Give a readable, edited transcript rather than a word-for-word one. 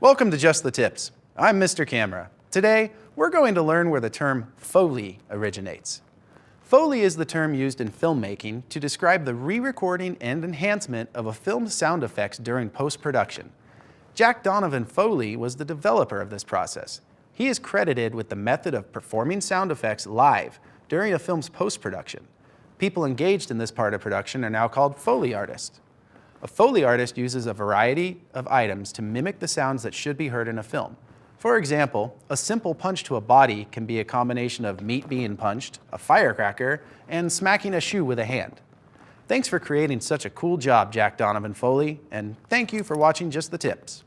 Welcome to Just the Tips. I'm Mr. Camera. Today, we're going to learn where the term Foley originates. Foley is the term used in filmmaking to describe the re-recording and enhancement of a film's sound effects during post-production. Jack Donovan Foley was the developer of this process. He is credited with the method of performing sound effects live during a film's post-production. People engaged in this part of production are now called Foley artists. A Foley artist uses a variety of items to mimic the sounds that should be heard in a film. For example, a simple punch to a body can be a combination of meat being punched, a firecracker, and smacking a shoe with a hand. Thanks for creating such a cool job, Jack Donovan Foley, and thank you for watching Just the Tips.